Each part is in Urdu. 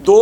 2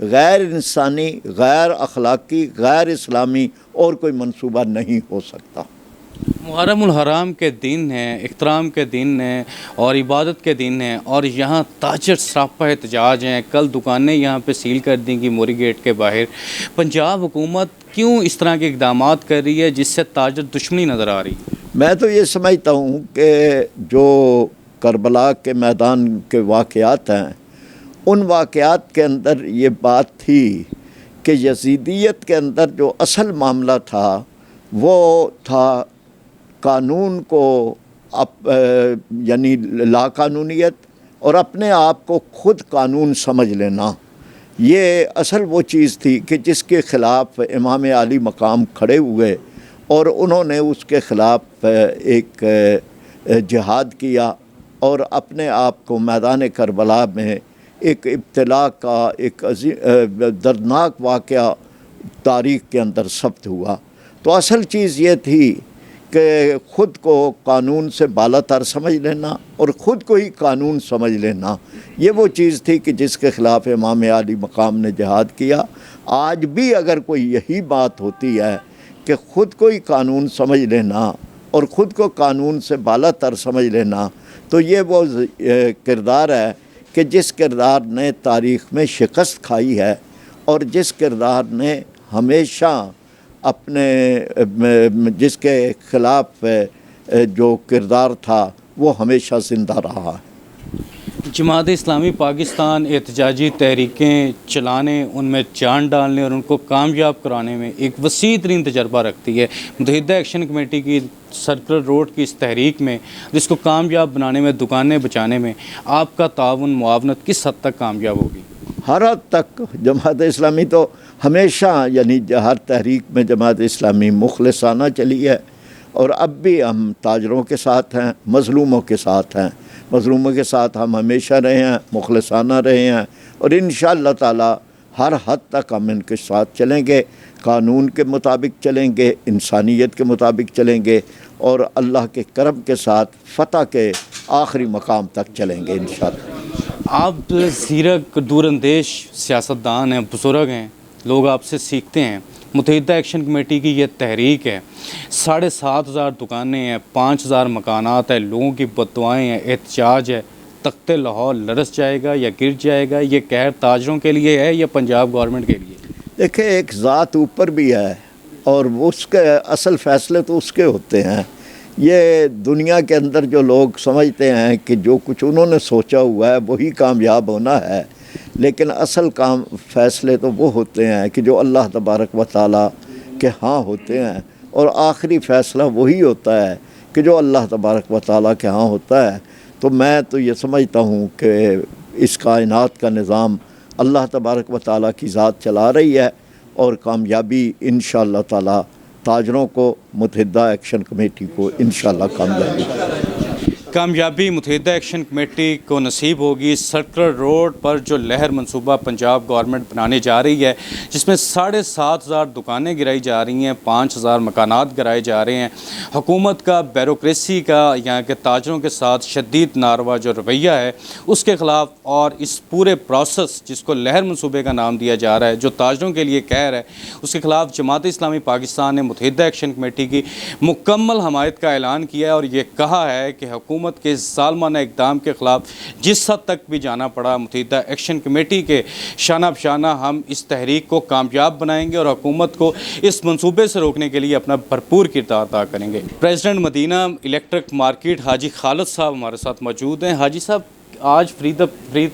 غیر انسانی، غیر اخلاقی، غیر اسلامی اور کوئی منصوبہ نہیں ہو سکتا۔ محرم الحرام کے دن ہیں، احترام کے دن ہیں اور عبادت کے دن ہیں، اور یہاں تاجر سراپا احتجاج ہیں۔ کل دکانیں یہاں پہ سیل کر دیں گی موری گیٹ کے باہر۔ پنجاب حکومت کیوں اس طرح کے اقدامات کر رہی ہے جس سے تاجر دشمنی نظر آ رہی ہے؟ میں تو یہ سمجھتا ہوں کہ جو کربلا کے میدان کے واقعات ہیں، ان واقعات کے اندر یہ بات تھی کہ یزیدیت کے اندر جو اصل معاملہ تھا وہ تھا قانون کو یعنی لا قانونیت اور اپنے آپ کو خود قانون سمجھ لینا۔ یہ اصل وہ چیز تھی کہ جس کے خلاف امام عالی مقام کھڑے ہوئے اور انہوں نے اس کے خلاف ایک جہاد کیا اور اپنے آپ کو میدان کربلا میں ایک ابتلا کا ایک دردناک واقعہ تاریخ کے اندر ثبت ہوا۔ تو اصل چیز یہ تھی کہ خود کو قانون سے بالا تر سمجھ لینا اور خود کو ہی قانون سمجھ لینا، یہ وہ چیز تھی کہ جس کے خلاف امام عالی مقام نے جہاد کیا۔ آج بھی اگر کوئی یہی بات ہوتی ہے کہ خود کو ہی قانون سمجھ لینا اور خود کو قانون سے بالا تر سمجھ لینا، تو یہ وہ کردار ہے کہ جس کردار نے تاریخ میں شکست کھائی ہے اور جس کردار نے ہمیشہ اپنے جس کے خلاف جو کردار تھا وہ ہمیشہ زندہ رہا ہے۔ جماعت اسلامی پاکستان احتجاجی تحریکیں چلانے، ان میں جان ڈالنے اور ان کو کامیاب کرانے میں ایک وسیع ترین تجربہ رکھتی ہے۔ متحدہ ایکشن کمیٹی کی سرکل روڈ کی اس تحریک میں، جس کو کامیاب بنانے میں، دکانیں بچانے میں آپ کا تعاون، معاونت کس حد تک کامیاب ہوگی؟ ہر حد تک جماعت اسلامی تو ہمیشہ یعنی ہر تحریک میں جماعت اسلامی مخلصانہ چلی ہے، اور اب بھی ہم تاجروں کے ساتھ ہیں، مظلوموں کے ساتھ ہیں، مظلوموں کے ساتھ ہم ہمیشہ رہے ہیں، مخلصانہ رہے ہیں، اور انشاءاللہ تعالی ہر حد تک ہم ان کے ساتھ چلیں گے، قانون کے مطابق چلیں گے، انسانیت کے مطابق چلیں گے، اور اللہ کے کرم کے ساتھ فتح کے آخری مقام تک چلیں گے انشاءاللہ۔ آپ زیرک دور اندیش سیاستدان ہیں، بزرگ ہیں، لوگ آپ سے سیکھتے ہیں۔ متحدہ ایکشن کمیٹی کی یہ تحریک ہے، 7,500 دکانیں ہیں، 5,000 مکانات ہیں، لوگوں کی بددعائیں ہیں، احتجاج ہے، تخت لاہور لرز جائے گا یا گر جائے گا؟ یہ قہر تاجروں کے لیے ہے یا پنجاب گورنمنٹ کے لیے؟ دیکھیں، ایک ذات اوپر بھی ہے اور اس کے اصل فیصلے تو اس کے ہوتے ہیں۔ یہ دنیا کے اندر جو لوگ سمجھتے ہیں کہ جو کچھ انہوں نے سوچا ہوا ہے وہی کامیاب ہونا ہے، لیکن اصل فیصلے تو وہ ہوتے ہیں کہ جو اللہ تبارک و تعالیٰ کے ہاں ہوتے ہیں، اور آخری فیصلہ وہی ہوتا ہے کہ جو اللہ تبارک و تعالیٰ کے ہاں ہوتا ہے۔ تو میں تو یہ سمجھتا ہوں کہ اس کائنات کا نظام اللہ تبارک و تعالیٰ کی ذات چلا رہی ہے، اور کامیابی انشاءاللہ تعالیٰ تاجروں کو، متحدہ ایکشن کمیٹی کو انشاءاللہ کامیابی متحدہ ایکشن کمیٹی کو نصیب ہوگی۔ سرکل روڈ پر جو لہر منصوبہ پنجاب گورنمنٹ بنانے جا رہی ہے، جس میں 7,500 دکانیں گرائی جا رہی ہیں، 5,000 مکانات گرائے جا رہے ہیں، حکومت کا، بیوروکریسی کا، یہاں کے تاجروں کے ساتھ شدید ناروا جو رویہ ہے اس کے خلاف، اور اس پورے پروسیس جس کو لہر منصوبے کا نام دیا جا رہا ہے، جو تاجروں کے لیے قہر ہے، اس کے خلاف جماعت اسلامی پاکستان نے متحدہ ایکشن کمیٹی کی مکمل حمایت کا اعلان کیا ہے، اور یہ کہا ہے کہ حکومت کے ظالمانہ اقدام کے خلاف جس حد تک بھی جانا پڑا، متحدہ ایکشن کمیٹی کے شانہ بشانہ ہم اس تحریک کو کامیاب بنائیں گے اور حکومت کو اس منصوبے سے روکنے کے لیے اپنا بھرپور کردار ادا کریں گے۔ پریزیڈنٹ مدینہ الیکٹرک مارکیٹ حاجی خالد صاحب ہمارے ساتھ موجود ہیں۔ حاجی صاحب، آج فرید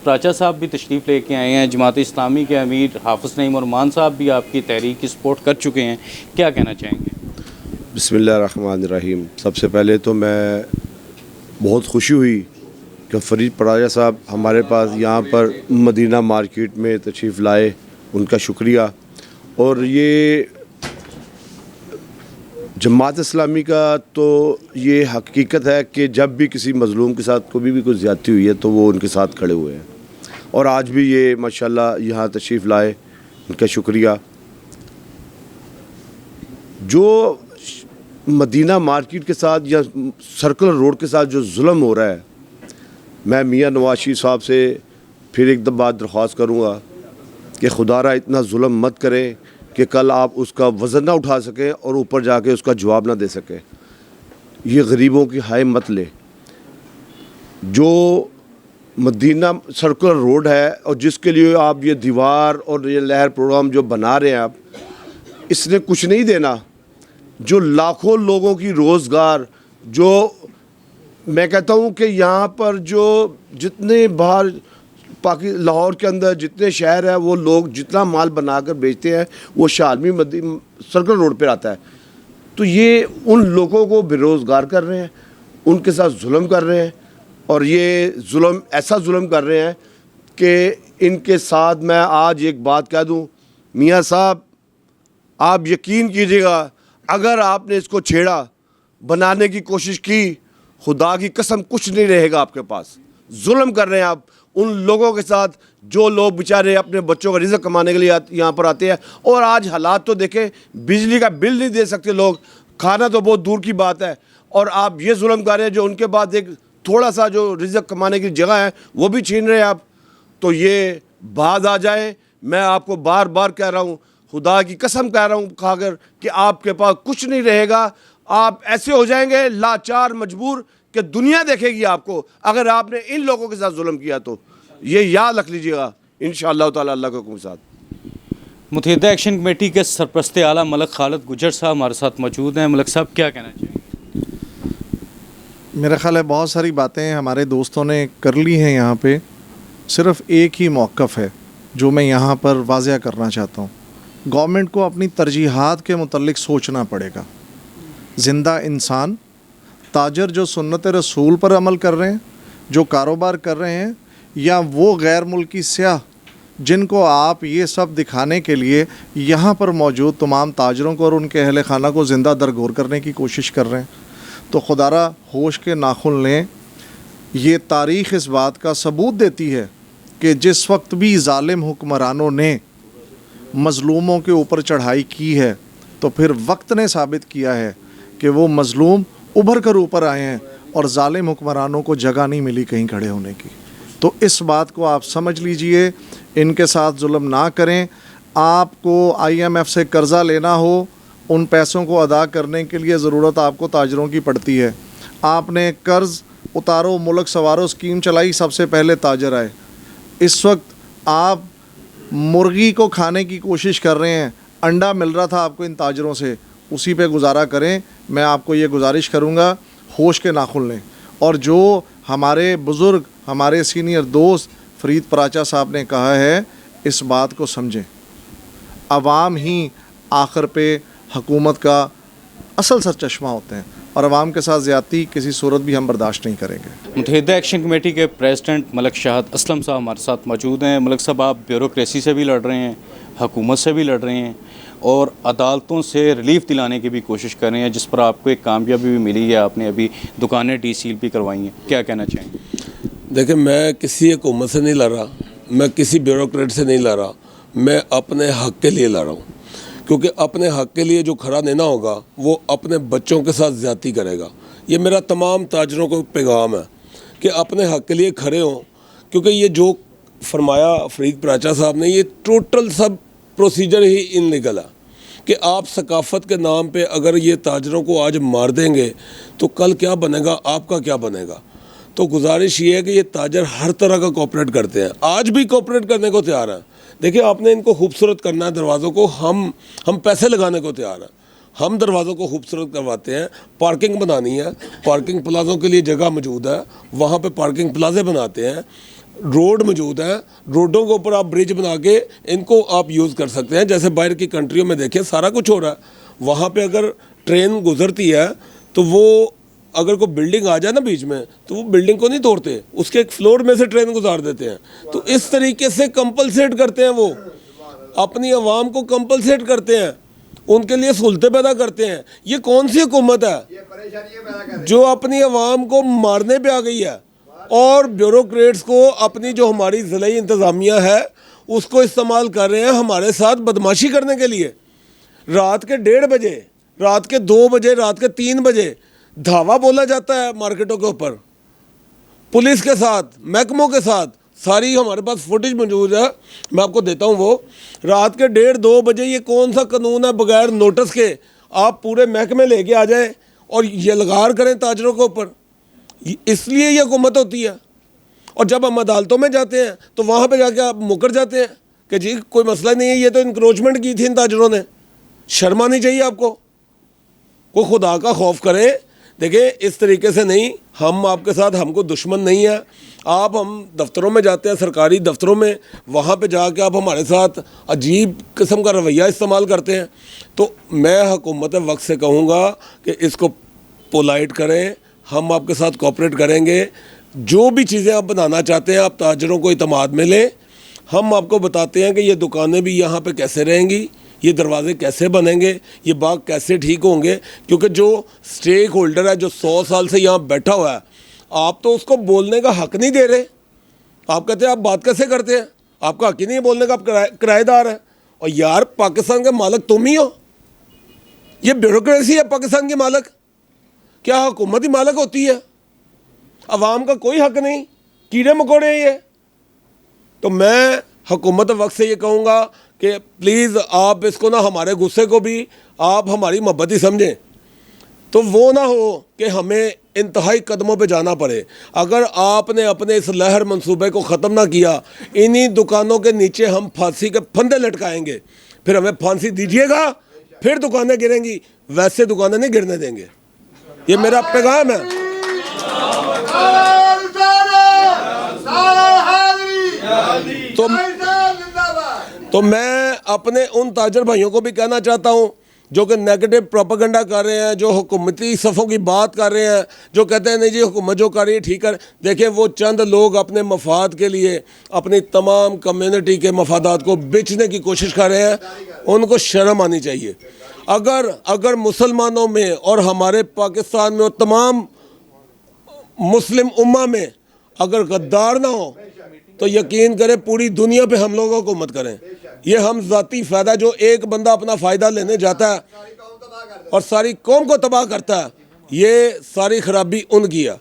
پراچا صاحب بھی تشریف لے کے آئے ہیں، جماعت اسلامی کے امیر حافظ نعیم الرحمان صاحب بھی آپ کی تحریک کی سپورٹ کر چکے ہیں، کیا کہنا چاہیں گے؟ بسم اللہ الرحمن الرحیم۔ سب سے پہلے تو میں بہت خوشی ہوئی کہ فرید پراچا صاحب ہمارے پاس یہاں پر مدینہ مارکیٹ میں تشریف لائے، ان کا شکریہ۔ اور یہ جماعت اسلامی کا تو یہ حقیقت ہے کہ جب بھی کسی مظلوم کے ساتھ کبھی بھی کوئی زیادتی ہوئی ہے تو وہ ان کے ساتھ کھڑے ہوئے ہیں، اور آج بھی یہ ماشاءاللہ یہاں تشریف لائے، ان کا شکریہ۔ جو مدینہ مارکیٹ کے ساتھ یا سرکل روڈ کے ساتھ جو ظلم ہو رہا ہے، میں میاں نواز شریف صاحب سے پھر ایک بات درخواست کروں گا کہ خدا را اتنا ظلم مت کرے کہ کل آپ اس کا وزن نہ اٹھا سکیں اور اوپر جا کے اس کا جواب نہ دے سکیں. یہ غریبوں کی ہائے مت لے. جو مدینہ سرکولر روڈ ہے اور جس کے لیے آپ یہ دیوار اور یہ لہر پروگرام جو بنا رہے ہیں آپ, اس نے کچھ نہیں دینا. جو لاکھوں لوگوں کی روزگار, جو میں کہتا ہوں کہ یہاں پر جو جتنے باہر لاہور کے اندر جتنے شہر ہیں وہ لوگ جتنا مال بنا کر بیچتے ہیں وہ شالمی سرکل روڈ پہ آتا ہے. تو یہ ان لوگوں کو بے روزگار کر رہے ہیں, ان کے ساتھ ظلم کر رہے ہیں, اور یہ ظلم ایسا ظلم کر رہے ہیں کہ ان کے ساتھ میں آج ایک بات کہہ دوں, میاں صاحب آپ یقین کیجیے گا, اگر آپ نے اس کو چھیڑا, بنانے کی کوشش کی, خدا کی قسم کچھ نہیں رہے گا آپ کے پاس. ظلم کر رہے ہیں آپ ان لوگوں کے ساتھ جو لوگ بیچارے اپنے بچوں کا رزق کمانے کے لیے یہاں پر آتے ہیں. اور آج حالات تو دیکھیں, بجلی کا بل نہیں دے سکتے لوگ, کھانا تو بہت دور کی بات ہے, اور آپ یہ ظلم کر رہے ہیں جو ان کے بعد ایک تھوڑا سا جو رزق کمانے کی جگہ ہے وہ بھی چھین رہے ہیں آپ. تو یہ بعد آ جائیں. میں آپ کو بار بار کہہ رہا ہوں, خدا کی قسم کہہ رہا ہوں کھا کر, کہ آپ کے پاس کچھ نہیں رہے گا. آپ ایسے ہو جائیں گے لاچار مجبور کہ دنیا دیکھے گی آپ کو اگر آپ نے ان لوگوں کے ساتھ ظلم کیا. تو یہ یاد رکھ لیجئے گا انشاءاللہ تعالی اللہ کے حکم کے ساتھ. متحدہ ایکشن کمیٹی کے سرپرست اعلیٰ ملک خالد گجر صاحب ہمارے ساتھ موجود ہیں. ملک صاحب کیا کہنا چاہیں گے؟ میرا خیال ہے بہت ساری باتیں ہمارے دوستوں نے کر لی ہیں. یہاں پہ صرف ایک ہی موقف ہے جو میں یہاں پر واضح کرنا چاہتا ہوں. گورنمنٹ کو اپنی ترجیحات کے متعلق سوچنا پڑے گا. زندہ انسان, تاجر جو سنت رسول پر عمل کر رہے ہیں, جو کاروبار کر رہے ہیں, یا وہ غیر ملکی سیاح جن کو آپ یہ سب دکھانے کے لیے یہاں پر موجود تمام تاجروں کو اور ان کے اہل خانہ کو زندہ درگور کرنے کی کوشش کر رہے ہیں. تو خدا را ہوش کے ناخن لیں. یہ تاریخ اس بات کا ثبوت دیتی ہے کہ جس وقت بھی ظالم حکمرانوں نے مظلوموں کے اوپر چڑھائی کی ہے تو پھر وقت نے ثابت کیا ہے کہ وہ مظلوم ابھر کر اوپر آئے ہیں اور ظالم حکمرانوں کو جگہ نہیں ملی کہیں کھڑے ہونے کی. تو اس بات کو آپ سمجھ لیجئے, ان کے ساتھ ظلم نہ کریں. آپ کو IMF سے قرضہ لینا ہو, ان پیسوں کو ادا کرنے کے لیے ضرورت آپ کو تاجروں کی پڑتی ہے. آپ نے قرض اتارو ملک سوارو اسکیم چلائی, سب سے پہلے تاجر آئے. اس وقت آپ مرغی کو کھانے کی کوشش کر رہے ہیں, انڈا مل رہا تھا آپ کو ان تاجروں سے, اسی پہ گزارا کریں. میں آپ کو یہ گزارش کروں گا, ہوش کے ناخن لیں. اور جو ہمارے بزرگ, ہمارے سینئر دوست فرید پراچا صاحب نے کہا ہے, اس بات کو سمجھیں. عوام ہی آخر پہ حکومت کا اصل سرچشمہ ہوتے ہیں, اور عوام کے ساتھ زیادتی کسی صورت بھی ہم برداشت نہیں کریں گے. متحدہ ایکشن کمیٹی کے پریزیڈنٹ ملک شاہد اسلم صاحب ہمارے ساتھ موجود ہیں. ملک صاحب, آپ بیوروکریسی سے بھی لڑ رہے ہیں, حکومت سے بھی لڑ رہے ہیں, اور عدالتوں سے ریلیف دلانے کی بھی کوشش کر رہے ہیں, جس پر آپ کو ایک کامیابی بھی ملی ہے. آپ نے ابھی دکانیں ڈی سیل بھی کروائی ہیں. کیا کہنا چاہیں گے؟ دیکھیں, میں کسی حکومت سے نہیں لڑ رہا, میں کسی بیوروکریٹ سے نہیں لڑ رہا, میں اپنے حق کے لیے لڑ رہا ہوں. کیونکہ اپنے حق کے لیے جو کھڑا نہیں نہ ہوگا وہ اپنے بچوں کے ساتھ زیادتی کرے گا. یہ میرا تمام تاجروں کو پیغام ہے کہ اپنے حق کے لیے کھڑے ہوں. کیونکہ یہ جو فرمایا فرید پراچا صاحب نے, یہ ٹوٹل سب پروسیجر ہی انلیگل ہے. کہ آپ ثقافت کے نام پہ اگر یہ تاجروں کو آج مار دیں گے تو کل کیا بنے گا, آپ کا کیا بنے گا. تو گزارش یہ ہے کہ یہ تاجر ہر طرح کا کوپریٹ کرتے ہیں, آج بھی کوپریٹ کرنے کو تیار ہیں. دیکھیں, آپ نے ان کو خوبصورت کرنا ہے دروازوں کو, ہم پیسے لگانے کو تیار ہیں. ہم دروازوں کو خوبصورت کرواتے ہیں. پارکنگ بنانی ہے, پارکنگ پلازوں کے لیے جگہ موجود ہے, وہاں پہ پارکنگ پلازے بناتے ہیں. روڈ موجود ہیں, روڈوں کے اوپر آپ برج بنا کے ان کو آپ یوز کر سکتے ہیں. جیسے باہر کی کنٹریوں میں دیکھیں سارا کچھ ہو رہا ہے. وہاں پہ اگر ٹرین گزرتی ہے تو وہ اگر کوئی بلڈنگ آ جائے نا بیچ میں, تو وہ بلڈنگ کو نہیں توڑتے, اس کے ایک فلور میں سے ٹرین گزار دیتے ہیں. تو اس طریقے سے کمپلسیٹ کرتے ہیں, وہ اپنی عوام کو کمپلسیٹ کرتے ہیں, ان کے لیے سہولتیں پیدا کرتے ہیں. یہ کون سی حکومت ہے جو اپنی عوام کو مارنے پہ آ گئی ہے, اور بیوروکریٹس کو اپنی جو ہماری ضلعی انتظامیہ ہے اس کو استعمال کر رہے ہیں ہمارے ساتھ بدماشی کرنے کے لیے. رات کے 1:30 بجے, رات کے 2 بجے, رات کے 3 بجے دھاوا بولا جاتا ہے مارکیٹوں کے اوپر, پولیس کے ساتھ, محکموں کے ساتھ, ساری ہمارے پاس فوٹیج موجود ہے، میں آپ کو دیتا ہوں وہ رات کے 1:30-2 بجے یہ کون سا قانون ہے بغیر نوٹس کے آپ پورے محکمے لے کے آ جائیں اور یلغار کریں تاجروں کے اوپر؟ اس لیے یہ حکومت ہوتی ہے۔ اور جب ہم عدالتوں میں جاتے ہیں تو وہاں پہ جا کے آپ مکر جاتے ہیں کہ جی کوئی مسئلہ نہیں ہے، یہ تو انکروچمنٹ کی تھی ان تاجروں نے۔ شرم آنی چاہیے آپ کو، کوئی خدا کا خوف کریں۔ دیکھیں اس طریقے سے نہیں، ہم آپ کے ساتھ، ہم کو دشمن نہیں ہے۔ آپ ہم دفتروں میں جاتے ہیں، سرکاری دفتروں میں، وہاں پہ جا کے آپ ہمارے ساتھ عجیب قسم کا رویہ استعمال کرتے ہیں۔ تو میں حکومت وقت سے کہوں گا کہ اس کو پولائٹ کریں، ہم آپ کے ساتھ کوآپریٹ کریں گے۔ جو بھی چیزیں آپ بنانا چاہتے ہیں آپ تاجروں کو اعتماد میں لیں، ہم آپ کو بتاتے ہیں کہ یہ دکانیں بھی یہاں پہ کیسے رہیں گی، یہ دروازے کیسے بنیں گے، یہ باغ کیسے ٹھیک ہوں گے، کیونکہ جو سٹیک ہولڈر ہے جو 100 سال سے یہاں بیٹھا ہوا ہے، آپ تو اس کو بولنے کا حق نہیں دے رہے۔ آپ کہتے ہیں آپ بات کیسے کرتے ہیں، آپ کا حق ہی نہیں ہے بولنے کا، آپ کرایہ دار ہیں۔ اور یار پاکستان کے مالک تم ہی ہو، یہ بیوروکریسی ہے پاکستان کی مالک، کیا حکومت ہی مالک ہوتی ہے؟ عوام کا کوئی حق نہیں، کیڑے مکوڑے ہیں یہ۔ تو میں حکومت وقت سے یہ کہوں گا کہ پلیز آپ اس کو نہ، ہمارے غصے کو بھی آپ ہماری محبت ہی سمجھیں، تو وہ نہ ہو کہ ہمیں انتہائی قدموں پہ جانا پڑے۔ اگر آپ نے اپنے اس لہر منصوبے کو ختم نہ کیا، انہی دکانوں کے نیچے ہم پھانسی کے پھندے لٹکائیں گے، پھر ہمیں پھانسی دیجیے گا، پھر دکانیں گریں گی، ویسے دکانیں نہیں گرنے دیں گے۔ یہ میرا پیغام ہے۔ تو میں اپنے ان تاجر بھائیوں کو بھی کہنا چاہتا ہوں جو کہ نیگیٹو پروپیگنڈا کر رہے ہیں، جو حکومتی صفوں کی بات کر رہے ہیں، جو کہتے ہیں نہیں جی حکومت جو کر رہی ہے ٹھیک ہے۔ دیکھیں وہ چند لوگ اپنے مفاد کے لیے اپنی تمام کمیونٹی کے مفادات کو بیچنے کی کوشش کر رہے ہیں، ان کو شرم آنی چاہیے۔ اگر مسلمانوں میں اور ہمارے پاکستان میں اور تمام مسلم امہ میں اگر غدار نہ ہو تو یقین کریں پوری دنیا پہ ہم لوگوں کو حکومت کریں۔ یہ ہم ذاتی فائدہ، جو ایک بندہ اپنا فائدہ لینے جاتا ہے اور ساری قوم کو تباہ کرتا ہے، یہ ساری خرابی ان کی ہے۔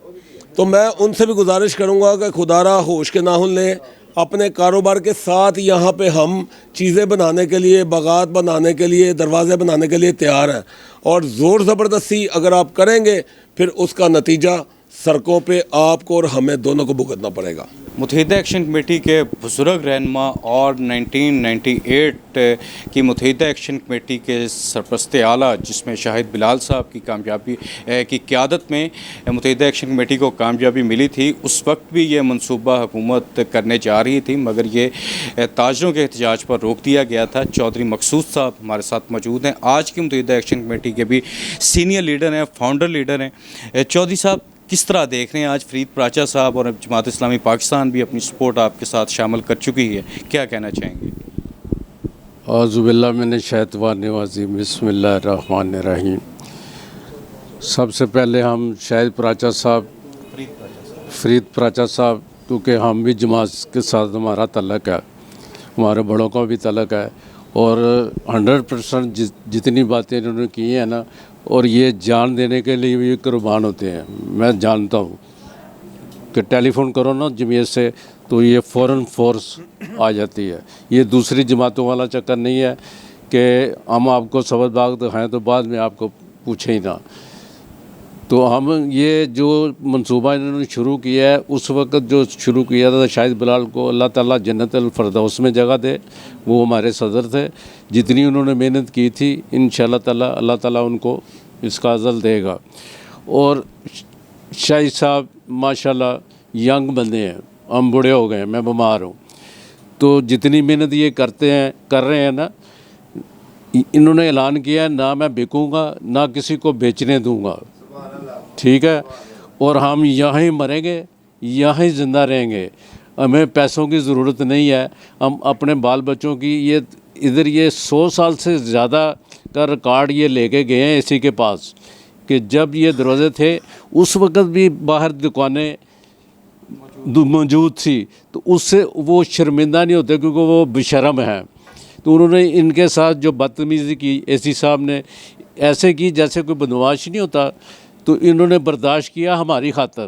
تو میں ان سے بھی گزارش کروں گا کہ خدا را ہوش کے ناخن لیں، اپنے کاروبار کے ساتھ یہاں پہ ہم چیزیں بنانے کے لیے، باغات بنانے کے لیے، دروازے بنانے کے لیے تیار ہیں، اور زور زبردستی اگر آپ کریں گے پھر اس کا نتیجہ سڑکوں پہ آپ کو اور ہمیں دونوں کو بھگتنا پڑے گا۔ متحدہ ایکشن کمیٹی کے بزرگ رہنما اور 1998 کی متحدہ ایکشن کمیٹی کے سرپرست اعلیٰ، جس میں شاہد بلال صاحب کی کامیابی کی قیادت میں متحدہ ایکشن کمیٹی کو کامیابی ملی تھی، اس وقت بھی یہ منصوبہ حکومت کرنے جا رہی تھی، مگر یہ تاجروں کے احتجاج پر روک دیا گیا تھا۔ چودھری مقصود صاحب ہمارے ساتھ موجود ہیں، آج کی متحدہ ایکشن کمیٹی کے بھی سینئر لیڈر ہیں، فاؤنڈر لیڈر ہیں۔ چودھری صاحب کس طرح دیکھ رہے ہیں آج فرید پراچا صاحب اور جماعت اسلامی پاکستان بھی اپنی سپورٹ آپ کے ساتھ شامل کر چکی ہے، کیا کہنا چاہیں گے؟ اعوذ باللہ من الشیطان الرجیم، بسم اللہ الرحمن الرحیم۔ سب سے پہلے ہم شاہد پراچا صاحب، فرید پراچا صاحب، کیونکہ ہم بھی جماعت کے ساتھ ہمارا تعلق ہے، ہمارے بڑوں کا بھی تعلق ہے، اور 100% جتنی باتیں انہوں نے کی ہیں نا، اور یہ جان دینے کے لیے بھی قربان ہوتے ہیں۔ میں جانتا ہوں کہ ٹیلی فون کرو نا جمعیت سے تو یہ فوراً فورس آ جاتی ہے۔ یہ دوسری جماعتوں والا چکر نہیں ہے کہ ہم آپ کو سبز باغ دکھائیں تو بعد میں آپ کو پوچھیں ہی نہ۔ تو ہم یہ جو منصوبہ انہوں نے شروع کیا ہے، اس وقت جو شروع کیا تھا شاہد بلال کو اللہ تعالیٰ جنت الفردوس میں جگہ دے، وہ ہمارے صدر تھے۔ جتنی انہوں نے محنت کی تھی انشاءاللہ تعالیٰ اللہ تعالیٰ ان کو اس کا اجر دے گا۔ اور شاہد صاحب ماشاءاللہ ینگ بندے ہیں، ہم بوڑھے ہو گئے ہیں، میں بیمار ہوں، تو جتنی محنت یہ کر رہے ہیں نا، انہوں نے اعلان کیا ہے نہ میں بکوں گا نہ کسی کو بیچنے دوں گا، ٹھیک ہے، اور ہم یہاں ہی مریں گے، یہاں ہی زندہ رہیں گے، ہمیں پیسوں کی ضرورت نہیں ہے۔ ہم اپنے بال بچوں کی یہ 100 سال سے زیادہ کا ریکارڈ یہ لے کے گئے ہیں اسی کے پاس، کہ جب یہ دروازے تھے اس وقت بھی باہر دکانیں موجود تھی، تو اس سے وہ شرمندہ نہیں ہوتے کیونکہ وہ بشرم ہیں۔ تو انہوں نے ان کے ساتھ جو بدتمیزی کی، اے سی صاحب نے ایسے کی جیسے کوئی بدمعاش نہیں ہوتا، تو انہوں نے برداشت کیا ہماری خاطر،